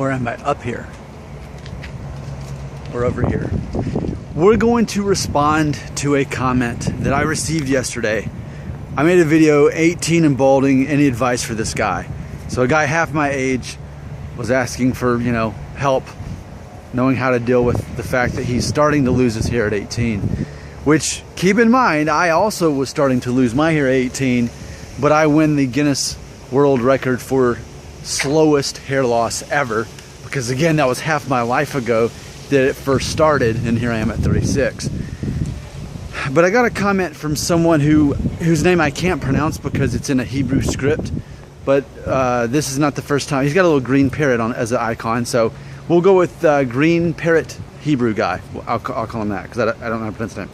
Or am I up here? Or over here? We're going to respond to a comment that I received yesterday. I made a video, 18 and balding, any advice for this guy? So a guy half my age was asking for, help knowing how to deal with the fact that he's starting to lose his hair at 18. Which, keep in mind, I also was starting to lose my hair at 18, but I win the Guinness World Record for slowest hair loss ever, because again, that was half my life ago that it first started, and here I am at 36. But I got a comment from someone whose name I can't pronounce because it's in a Hebrew script, but this is not the first time. He's got a little green parrot on as an icon, so we'll go with Green Parrot Hebrew guy. I'll call him that because I don't know how to pronounce his name.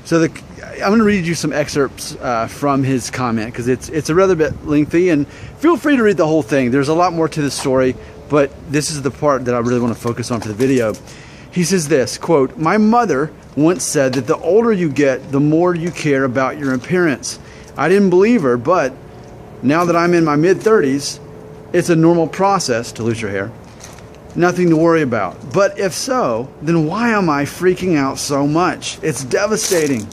So I'm going to read you some excerpts from his comment because it's a rather bit lengthy, and feel free to read the whole thing. There's a lot more to this story, but this is the part that I really want to focus on for the video. He says this, quote, "My mother once said that the older you get, the more you care about your appearance. I didn't believe her, but now that I'm in my mid-30s, it's a normal process to lose your hair. Nothing to worry about. But if so, then why am I freaking out so much? It's devastating.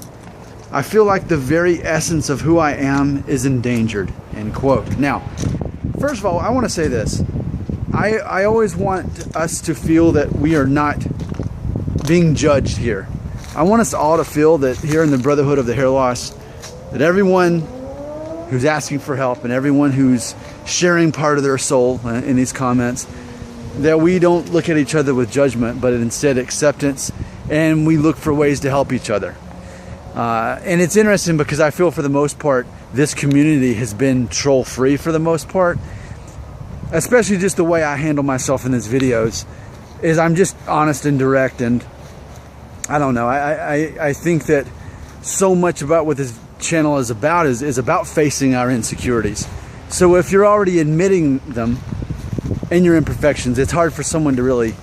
I feel like the very essence of who I am is endangered," end quote. Now, first of all, I want to say this. I always want us to feel that we are not being judged here. I want us all to feel that here in the Brotherhood of the Hair Loss, that everyone who's asking for help and everyone who's sharing part of their soul in these comments, that we don't look at each other with judgment, but instead acceptance, and we look for ways to help each other. And it's interesting because I feel for the most part, this community has been troll-free for the most part, especially just the way I handle myself in these videos, is I'm just honest and direct, and I don't know, I think that so much about what this channel is about is about facing our insecurities. So if you're already admitting them and your imperfections, it's hard for someone to really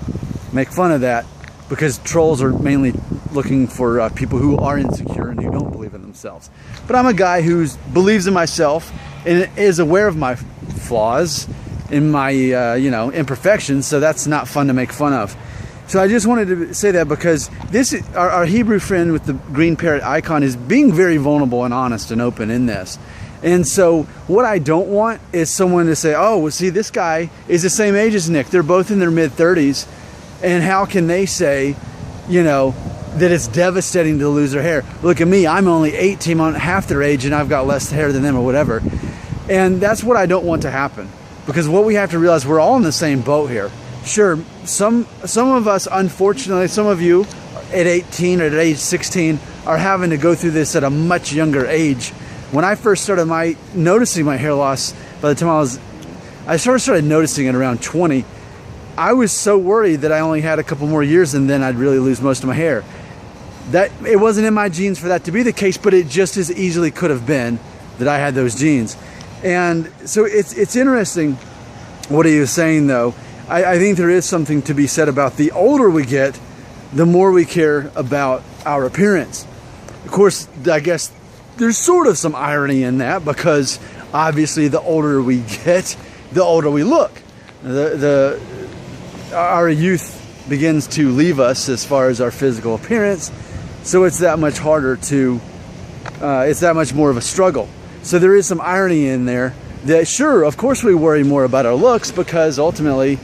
make fun of that, because trolls are mainly looking for people who are insecure and who don't believe in themselves. But I'm a guy who believes in myself and is aware of my flaws and my imperfections, so that's not fun to make fun of. So I just wanted to say that because our Hebrew friend with the green parrot icon is being very vulnerable and honest and open in this. And so what I don't want is someone to say, oh, well, see, this guy is the same age as Nick. They're both in their mid-30s. And how can they say, that it's devastating to lose their hair? Look at me. I'm only 18, I'm half their age, and I've got less hair than them or whatever. And that's what I don't want to happen. Because what we have to realize, we're all in the same boat here. Sure, some of us, unfortunately, some of you at 18 or at age 16 are having to go through this at a much younger age. When I first started noticing my hair loss, by the time I started noticing it around 20, I was so worried that I only had a couple more years and then I'd really lose most of my hair. That it wasn't in my genes for that to be the case, but it just as easily could have been that I had those genes. And so it's interesting what he was saying, though. I think there is something to be said about the older we get, the more we care about our appearance. Of course, I guess there's sort of some irony in that, because obviously the older we get, the older we look. Our youth begins to leave us as far as our physical appearance, so it's that much harder to, it's that much more of a struggle. So there is some irony in there that, sure, of course we worry more about our looks because ultimately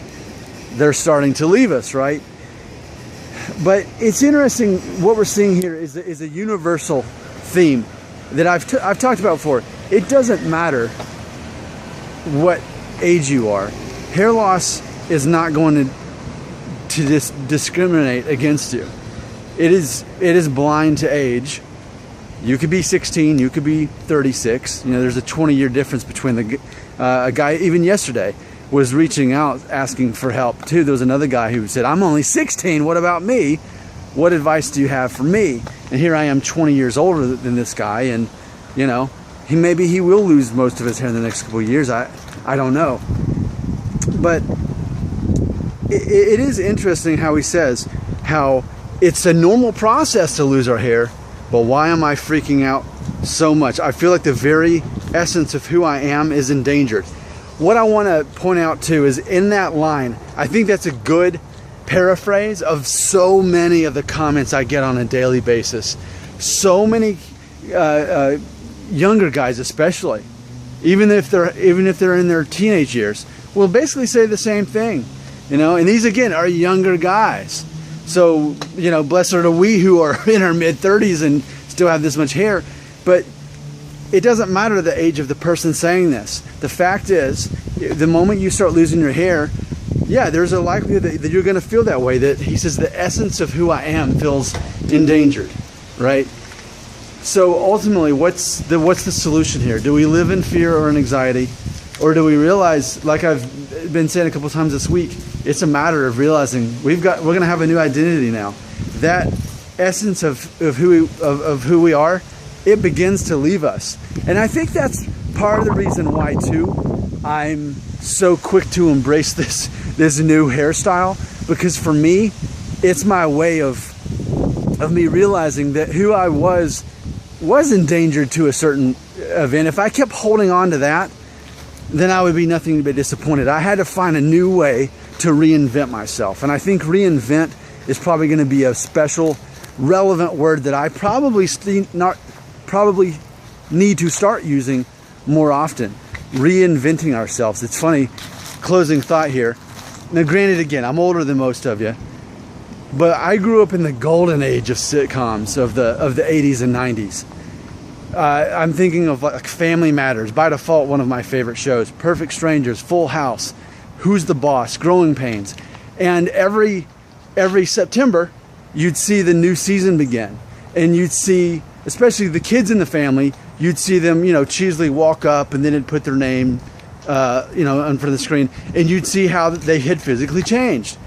they're starting to leave us, right? But it's interesting, what we're seeing here is a universal theme that I've talked about before. It doesn't matter what age you are. Hair loss is not going to discriminate against you. It is blind to age. You could be 16, you could be 36. There's a 20-year difference between a guy even yesterday was reaching out asking for help too. There was another guy who said, I'm only 16, what about me? What advice do you have for me? And here I am 20 years older than this guy, and maybe he will lose most of his hair in the next couple of years. I don't know. But it is interesting how he says how it's a normal process to lose our hair, but why am I freaking out so much? I feel like the very essence of who I am is endangered. what I want to point out too is in that line, I think that's a good paraphrase of so many of the comments I get on a daily basis. So many younger guys especially, even if they're in their teenage years, will basically say the same thing, you know. And these again are younger guys, so you know, blessed are we who are in our mid-30s and still have this much hair. But it doesn't matter the age of the person saying this. The fact is, the moment you start losing your hair, yeah, there's a likelihood that you're going to feel that way. That he says the essence of who I am feels endangered, right? So ultimately, what's the solution here? Do we live in fear or in anxiety, or do we realize, like I've been saying a couple times this week, it's a matter of realizing we're going to have a new identity now. That essence of who we are, it begins to leave us, and I think that's part of the reason why too I'm so quick to embrace this new hairstyle, because for me, it's my way of me realizing that who I was endangered to a certain event. If I kept holding on to that, then I would be nothing but disappointed. I had to find a new way to reinvent myself, and I think reinvent is probably going to be a special, relevant word that I probably need to start using more often. Reinventing ourselves. It's funny, closing thought here. Now granted, again, I'm older than most of you, but I grew up in the golden age of sitcoms of the 80s and 90s. I'm thinking of like Family Matters, by default one of my favorite shows, Perfect Strangers, Full House, Who's the Boss, Growing Pains. And every September, you'd see the new season begin, and you'd see, especially the kids in the family, you'd see them, you know, cheesily walk up and then it'd put their name, you know, in front of the screen, and you'd see how they had physically changed.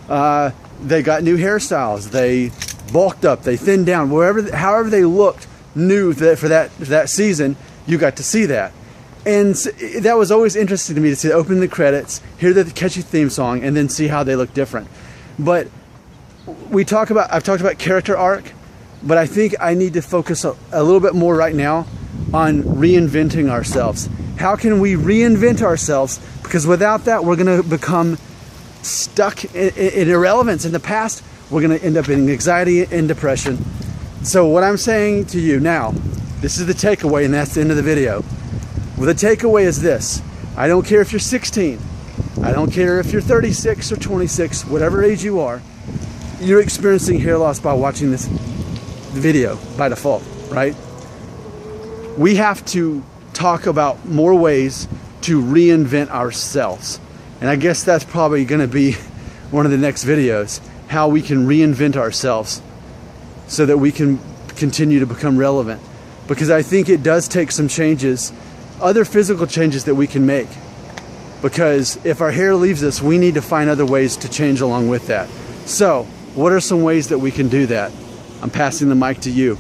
They got new hairstyles, they bulked up, they thinned down, however they looked new for that season, you got to see that. And that was always interesting to me, to see, open the credits, hear the catchy theme song, and then see how they look different. But I've talked about character arc, but I think I need to focus a little bit more right now on reinventing ourselves. How can we reinvent ourselves? Because without that, we're going to become stuck in irrelevance. In the past, we're going to end up in anxiety and depression. So what I'm saying to you now, this is the takeaway, and that's the end of the video. Well, the takeaway is this. I don't care if you're 16. I don't care if you're 36 or 26, whatever age you are, you're experiencing hair loss by watching this video by default, right? We have to talk about more ways to reinvent ourselves. And I guess that's probably going to be one of the next videos, how we can reinvent ourselves so that we can continue to become relevant. Because I think it does take some changes, other physical changes that we can make. Because if our hair leaves us, we need to find other ways to change along with that. So, what are some ways that we can do that? I'm passing the mic to you.